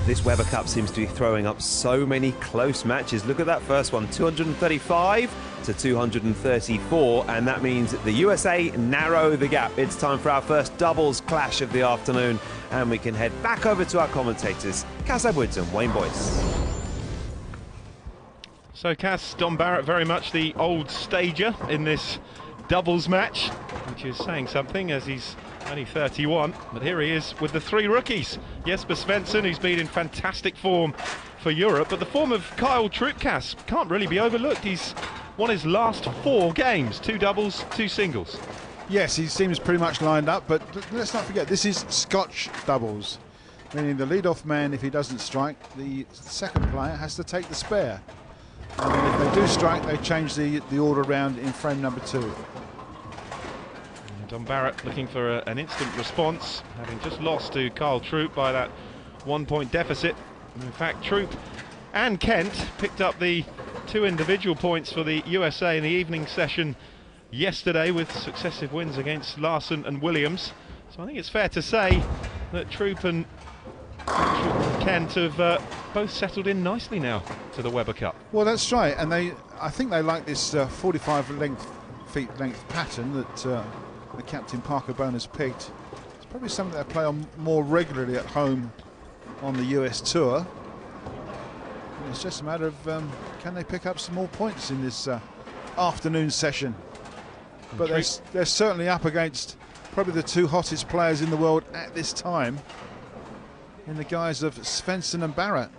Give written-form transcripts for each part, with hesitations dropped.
This Weber Cup seems to be throwing up so many close matches. Look at that first one, 235 to 234, and that means the USA narrow the gap. It's time for our first doubles clash of the afternoon, and we can head back over to our commentators, Cass Edwards and Wayne Boyce. So Cass, Dom Barrett very much the old stager in this doubles match, which is saying something as he's only 31, but here he is with the three rookies. Jesper Svensson, who's been in fantastic form for Europe, but the form of Kyle Troup, Cass, can't really be overlooked. He's won his last 4 games, 2 doubles, 2 singles. Yes, he seems pretty much lined up, but let's not forget, this is Scotch doubles, meaning the lead-off man, if he doesn't strike, the second player has to take the spare. And if they do strike, they change the order round in frame number 2. Dom Barrett looking for an instant response, having just lost to Kyle Troup by that 1-point deficit. In fact, Troup and Kent picked up the 2 individual points for the USA in the evening session yesterday with successive wins against Larson and Williams. So I think it's fair to say that Troup and Kent have both settled in nicely now to the Weber Cup. Well, that's right, and I think they like this 45 feet length pattern that the captain Parker Bone has picked. It's probably something they play on more regularly at home on the US tour. And it's just a matter of can they pick up some more points in this afternoon session. But they're certainly up against probably the 2 hottest players in the world at this time, in the guise of Svensson and Barrett.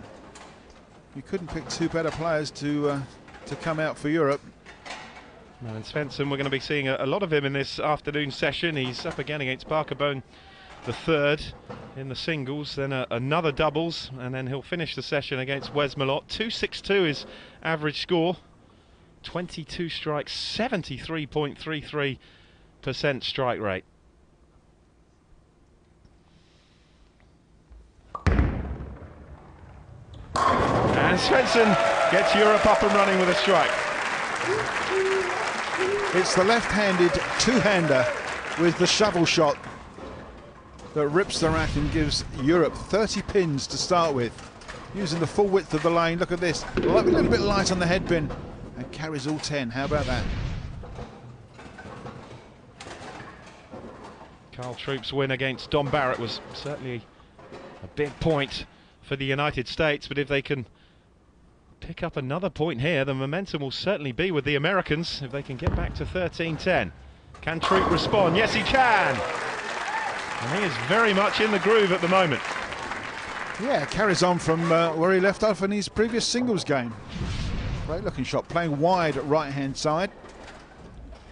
You couldn't pick 2 better players to come out for Europe. No, and Svensson, we're going to be seeing a lot of him in this afternoon session. He's up again against Parker Bone, the third in the singles, then another doubles, and then he'll finish the session against Wes Malott. 262 is average score, 22 strikes, 73.33% strike rate. And Svensson gets Europe up and running with a strike. It's the left-handed two-hander with the shovel shot that rips the rack and gives Europe 30 pins to start with, using the full width of the lane. Look at this, a little bit light on the head pin, and carries all 10. How about that? Kyle Troup's win against Dom Barrett was certainly a big point for the United States, but if they can pick up another point here, the momentum will certainly be with the Americans if they can get back to 13-10. Can Troup respond? Yes, he can! And he is very much in the groove at the moment. Yeah, carries on from where he left off in his previous singles game. Great looking shot, playing wide at right-hand side.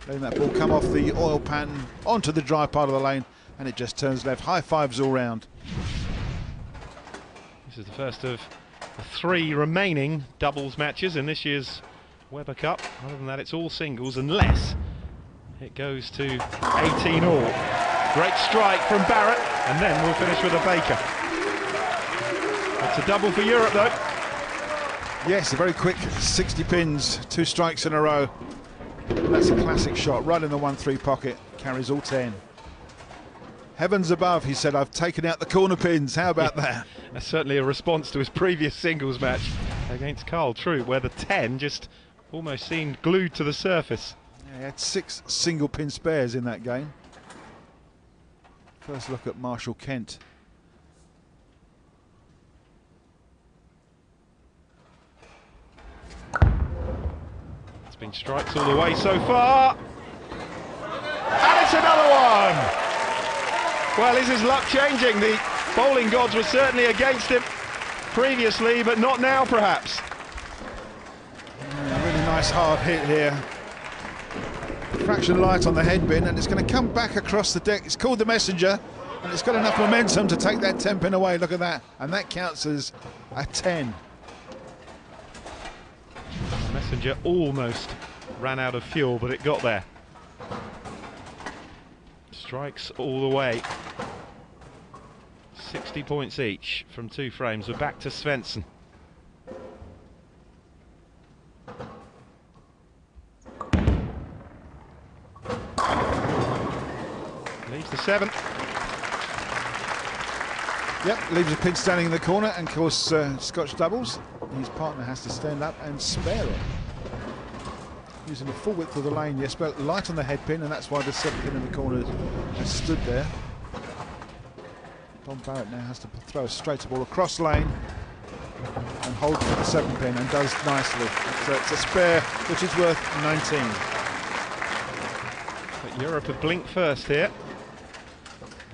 Letting that ball come off the oil pan onto the dry part of the lane, and it just turns left. High fives all round. This is the first of the 3 remaining doubles matches in this year's Weber Cup. Other than that, it's all singles unless it goes to 18 all. Great strike from Barrett, and then we'll finish with a Baker. It's a double for Europe though. Yes, a very quick 60 pins, 2 strikes in a row. And that's a classic shot, right in the 1-3 pocket, carries all 10. Heavens above, he said, I've taken out the corner pins. How about that? That's certainly a response to his previous singles match against Kyle Troup, where the 10 just almost seemed glued to the surface. Yeah, he had 6 single pin spares in that game. First look at Marshall Kent. It's been strikes all the way so far. And it's another one! Well, is his luck changing? The bowling gods were certainly against him previously, but not now, perhaps. Yeah, really nice hard hit here. Fraction light on the head bin, and it's going to come back across the deck. It's called the Messenger, and it's got enough momentum to take that 10 pin away. Look at that, and that counts as a 10. The Messenger almost ran out of fuel, but it got there. Strikes all the way. 60 points each from 2 frames. We're back to Svensson. Leaves the 7th. Yep, leaves a pin standing in the corner, and of course Scotch doubles. His partner has to stand up and spare it. Using the full width of the lane, yes, but light on the head pin, and that's why the 7 pin in the corner has stood there. Don Barrett now has to throw a straighter ball across lane and hold for the 7 pin, and does nicely. So it's a spare which is worth 19. But Europe have blinked first here.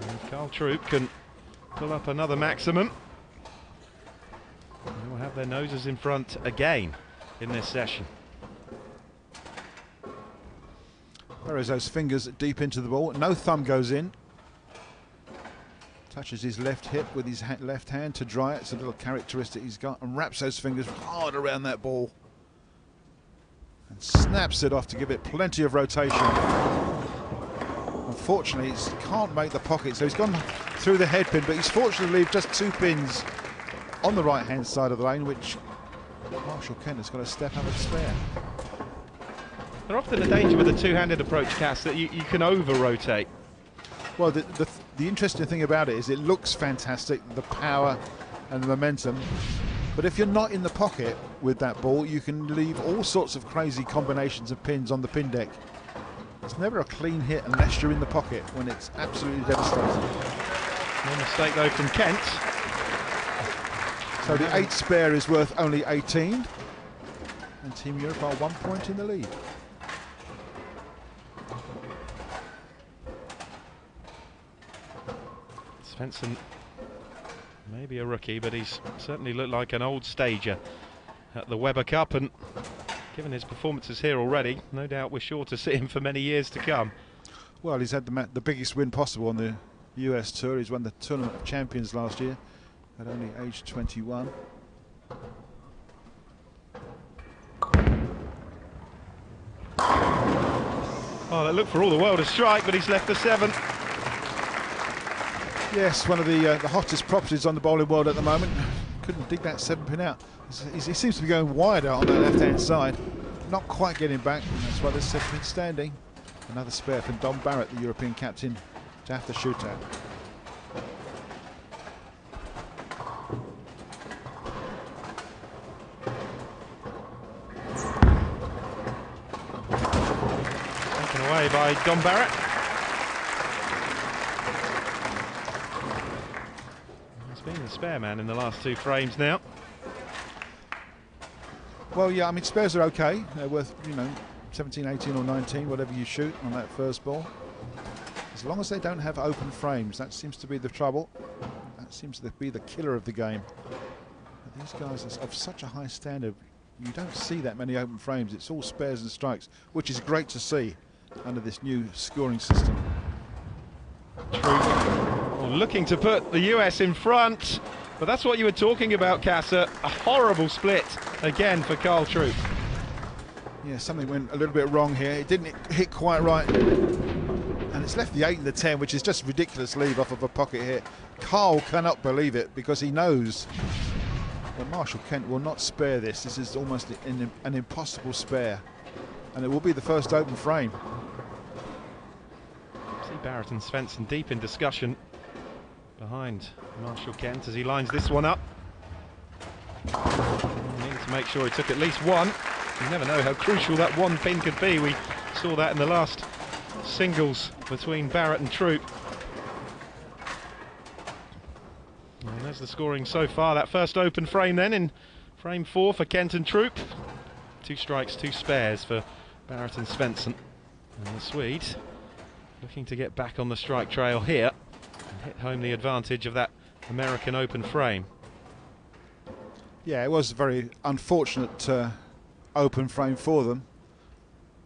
And Carl Troup can pull up another maximum. They will have their noses in front again in this session. Buries those fingers deep into the ball. No thumb goes in. Touches his left hip with his left hand to dry it. It's a little characteristic he's got, and wraps those fingers hard around that ball and snaps it off to give it plenty of rotation. Unfortunately, he can't make the pocket, so he's gone through the head pin, but he's fortunate to leave just 2 pins on the right hand side of the lane, which Marshall Kent has got to step up and spare. They're often a danger with a two-handed approach, Cass, that you can over-rotate. Well, the interesting thing about it is it looks fantastic, the power and the momentum, but if you're not in the pocket with that ball, you can leave all sorts of crazy combinations of pins on the pin deck. It's never a clean hit unless you're in the pocket, when it's absolutely devastating. No mistake though from Kent. So the 8 spare is worth only 18, and Team Europe are 1 point in the lead. Svensson may be a rookie, but he's certainly looked like an old stager at the Weber Cup, and given his performances here already, no doubt we're sure to see him for many years to come. Well, he's had the biggest win possible on the US Tour. He's won the Tournament of Champions last year at only age 21. Oh, they look for all the world a strike, but he's left the 7. Yes, one of the hottest properties on the bowling world at the moment. Couldn't dig that 7 pin out. He seems to be going wide out on that left-hand side. Not quite getting back, and that's why there's 7 pin standing. Another spare for Don Barrett, the European captain, to have to shoot at. Taken away by Don Barrett. He's been the spare man in the last 2 frames now. Well, yeah, I mean, spares are okay. They're worth, 17, 18 or 19, whatever you shoot on that first ball. As long as they don't have open frames, that seems to be the trouble. That seems to be the killer of the game. But these guys are of such a high standard, you don't see that many open frames. It's all spares and strikes, which is great to see under this new scoring system. Well, looking to put the US in front, but that's what you were talking about, Casa. A horrible split again for Carl Troup. Yeah, something went a little bit wrong here. It didn't hit quite right. And it's left the 8 and the 10, which is just ridiculous leave off of a pocket hit. Carl cannot believe it, because he knows that Marshall Kent will not spare this. This is almost an impossible spare. And it will be the first open frame. See Barrett and Svensson deep in discussion behind Marshall Kent as he lines this one up. He needs to make sure he took at least 1. You never know how crucial that 1 pin could be. We saw that in the last singles between Barrett and Troup. And there's the scoring so far. That first open frame then in frame 4 for Kent and Troup. 2 strikes, 2 spares for Barrett and Svensson. And the Swedes looking to get back on the strike trail here and hit home the advantage of that American open frame. Yeah, it was a very unfortunate open frame for them.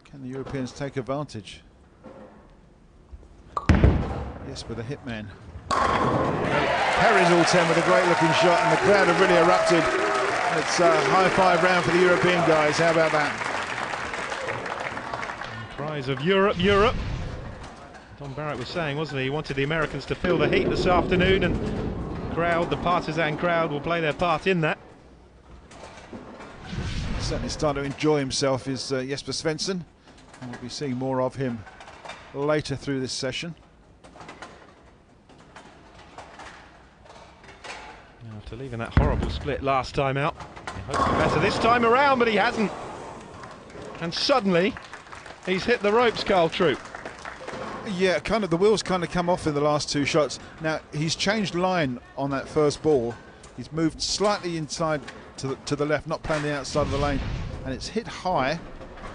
Can the Europeans take advantage? Yes, with a hitman. Perry's all 10 with a great looking shot, and the crowd have really erupted. It's a high 5 round for the European guys. How about that? And cries of Europe, Europe. Don Barrett was saying, wasn't he? He wanted the Americans to feel the heat this afternoon, and the partisan crowd will play their part in that. Certainly starting to enjoy himself is Jesper Svensson, and we'll be seeing more of him later through this session. After leaving that horrible split last time out, he hoped for better this time around, but he hasn't. And suddenly, he's hit the ropes, Carl Troup. Yeah, kind of the wheels kind of come off in the last two shots. Now he's changed line on that first ball. He's moved slightly inside to the left, not playing the outside of the lane, and it's hit high.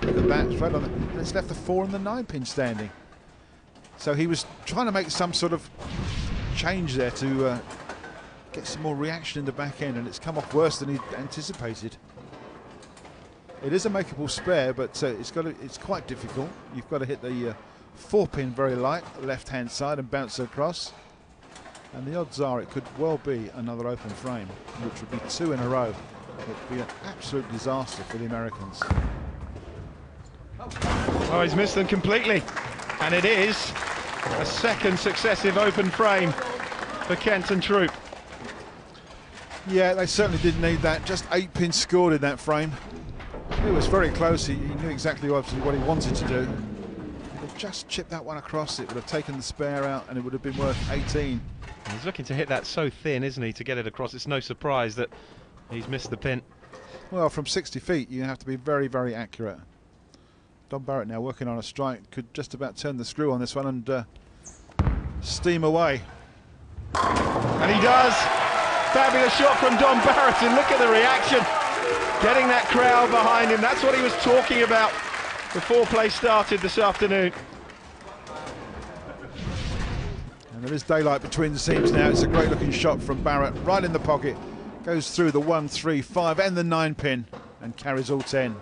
Look at that, straight on the, and it's left the 4 and the 9 pin standing. So he was trying to make some sort of change there to get some more reaction in the back end, and it's come off worse than he anticipated. It is a makeable spare, but it's quite difficult. You've got to hit the 4 pin very light, left hand side, and bounce it across. And the odds are it could well be another open frame, which would be 2 in a row. It would be an absolute disaster for the Americans. Oh, he's missed them completely. And it is a second successive open frame for Kent and Troup. Yeah, they certainly didn't need that. Just 8 pins scored in that frame. It was very close. He knew exactly what he wanted to do. He could have just chipped that one across. It would have taken the spare out, and it would have been worth 18. He's looking to hit that so thin, isn't he, to get it across. It's no surprise that he's missed the pin. Well, from 60 feet, you have to be very, very accurate. Don Barrett now working on a strike. Could just about turn the screw on this one and steam away. And he does. Fabulous shot from Don Barrett, and look at the reaction. Getting that crowd behind him. That's what he was talking about before play started this afternoon. And there is daylight between the seams now. It's a great looking shot from Barrett, right in the pocket. Goes through the 1, 3, 5 and the 9 pin and carries all 10.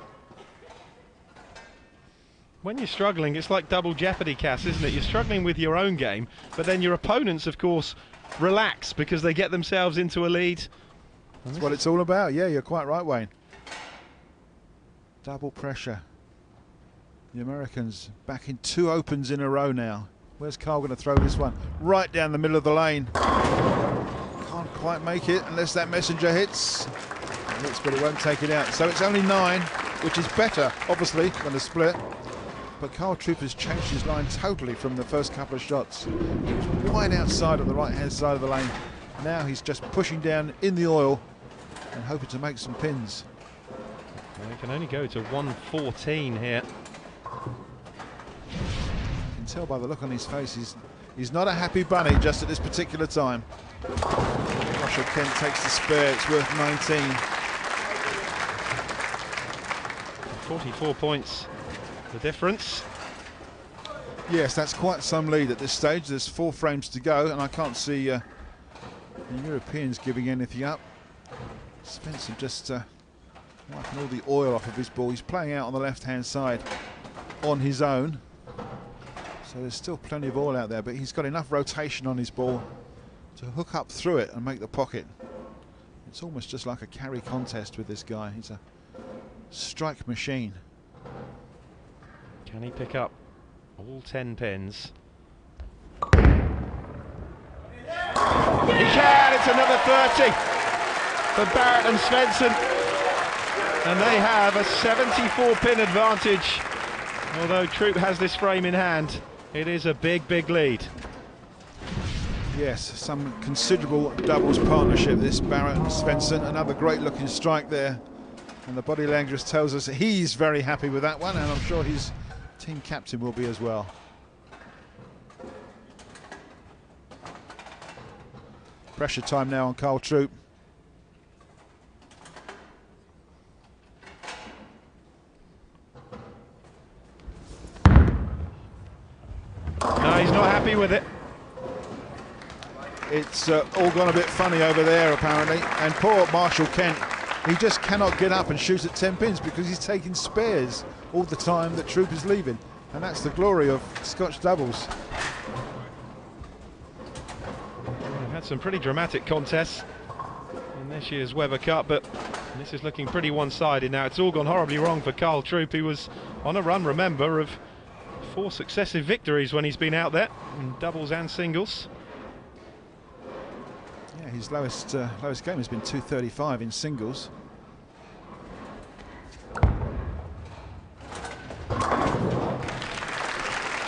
When you're struggling, it's like double jeopardy, Cass, isn't it? You're struggling with your own game, but then your opponents, of course, relax because they get themselves into a lead. That's what it's all about. Yeah, you're quite right, Wayne. Double pressure. The Americans back in 2 opens in a row now. Where's Carl going to throw this one? Right down the middle of the lane. Can't quite make it unless that messenger hits. It hits, but it won't take it out. So it's only 9, which is better, obviously, than a split. But Carl Troup has changed his line totally from the first couple of shots. He was wide outside on the right-hand side of the lane. Now he's just pushing down in the oil and hoping to make some pins. Well, he can only go to 114 here. You can tell by the look on his face, he's not a happy bunny just at this particular time. Marshall Kent takes the spare, it's worth 19. 44 points, the difference. Yes, that's quite some lead at this stage. There's 4 frames to go, and I can't see the Europeans giving anything up. Svensson just wiping all the oil off of his ball. He's playing out on the left-hand side on his own. So there's still plenty of oil out there, but he's got enough rotation on his ball to hook up through it and make the pocket. It's almost just like a carry contest with this guy. He's a strike machine. Can he pick up all 10 pins? He can! It's another 30 for Barrett and Svensson. And they have a 74 pin advantage. Although Troup has this frame in hand, it is a big, big lead. Yes, some considerable doubles partnership, this Barrett and Svensson. Another great looking strike there. And the body language tells us he's very happy with that one, and I'm sure his team captain will be as well. Pressure time now on Carl Troup. No, he's not happy with it. It's all gone a bit funny over there, apparently. And poor Marshall Kent, he just cannot get up and shoot at 10 pins because he's taking spares all the time that Troup is leaving. And that's the glory of Scotch doubles. We've had some pretty dramatic contests in this year's Weber Cup, but this is looking pretty one-sided now. It's all gone horribly wrong for Carl Troup. He was on a run, remember, of 4 successive victories when he's been out there in doubles and singles. Yeah, his lowest game has been 235 in singles.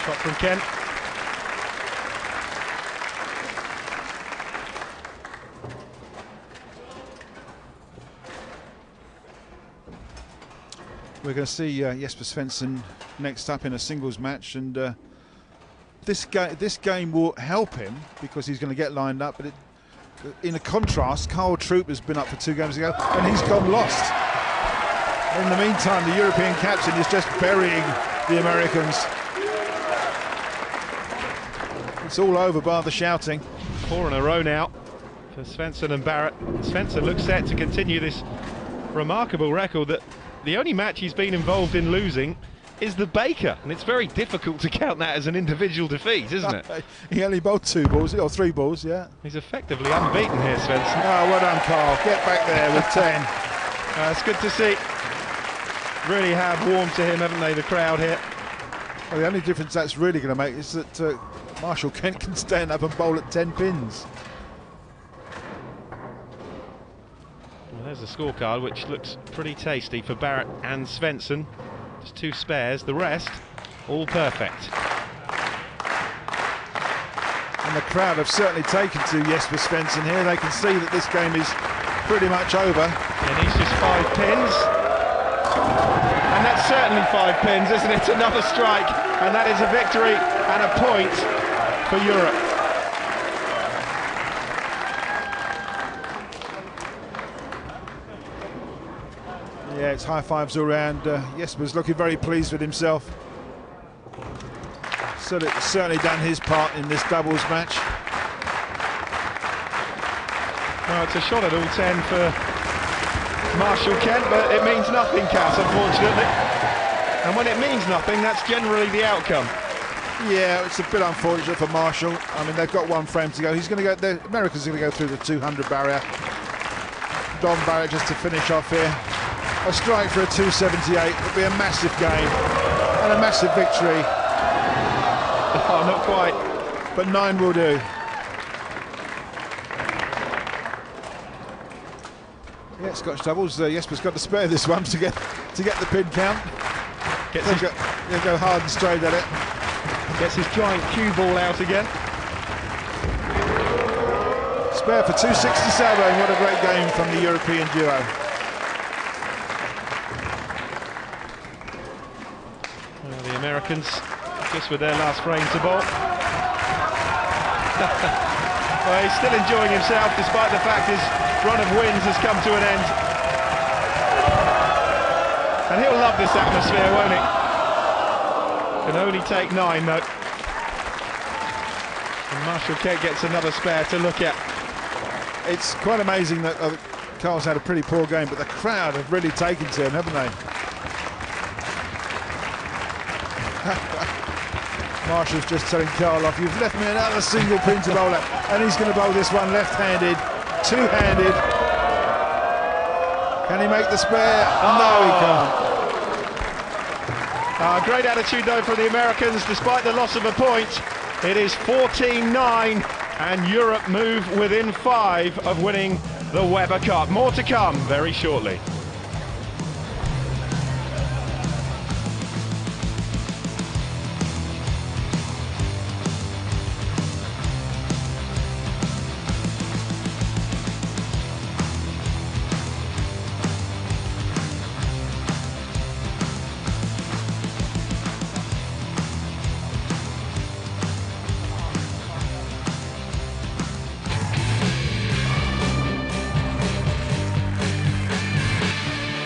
Shot from Kent. We're going to see Jesper Svensson next up in a singles match, and this game will help him because he's going to get lined up. But in a contrast, Carl Troup has been up for 2 games ago, and he's gone lost. In the meantime, the European captain is just burying the Americans. It's all over bar the shouting. 4 in a row now for Svensson and Barrett. Svensson looks set to continue this remarkable record that the only match he's been involved in losing is the Baker, and it's very difficult to count that as an individual defeat, isn't it? He only bowled 2 balls, or 3 balls, yeah. He's effectively unbeaten here, Svensson. Oh, well done, Carl. Get back there with 10. It's good to see. Really have warmed to him, haven't they, the crowd here? Well, the only difference that's really going to make is that Marshall Kent can stand up and bowl at 10 pins. Well, there's the scorecard, which looks pretty tasty for Barrett and Svensson. Just 2 spares, the rest all perfect. And the crowd have certainly taken to Jesper Svensson here. They can see that this game is pretty much over. And he's just 5 pins. And that's certainly 5 pins, isn't it? Another strike, and that is a victory and a point for Europe. Yeah, it's high fives all round. Jesper's looking very pleased with himself. Certainly done his part in this doubles match. Well, it's a shot at all 10 for Marshall Kent, but it means nothing, Cass, unfortunately. And when it means nothing, that's generally the outcome. Yeah, it's a bit unfortunate for Marshall. I mean, they've got 1 frame to go. He's going to go. The Americans are going to go through the 200 barrier. Don Barrett just to finish off here. A strike for a 278 would be a massive game and a massive victory. Oh, not quite. But 9 will do. Yeah, Scotch doubles. Jesper's got to spare this one to get the pin count. He'll go hard and straight at it. Gets his giant cue ball out again. Spare for 267. What a great game from the European duo. Well, the Americans just with their last frame to bowl. Well, he's still enjoying himself despite the fact his run of wins has come to an end. And he'll love this atmosphere, won't he? Can only take 9 though. And Marshall Kent gets another spare to look at. It's quite amazing that Carl's had a pretty poor game, but the crowd have really taken to him, haven't they? Marshall's just telling Carl off, you've left me another single pin to bowl at, and he's going to bowl this one left-handed, 2-handed. Can he make the spare? Oh. No, he can't. Great attitude though for the Americans, despite the loss of a point. It is 14-9, and Europe move within 5 of winning the Weber Cup. More to come very shortly.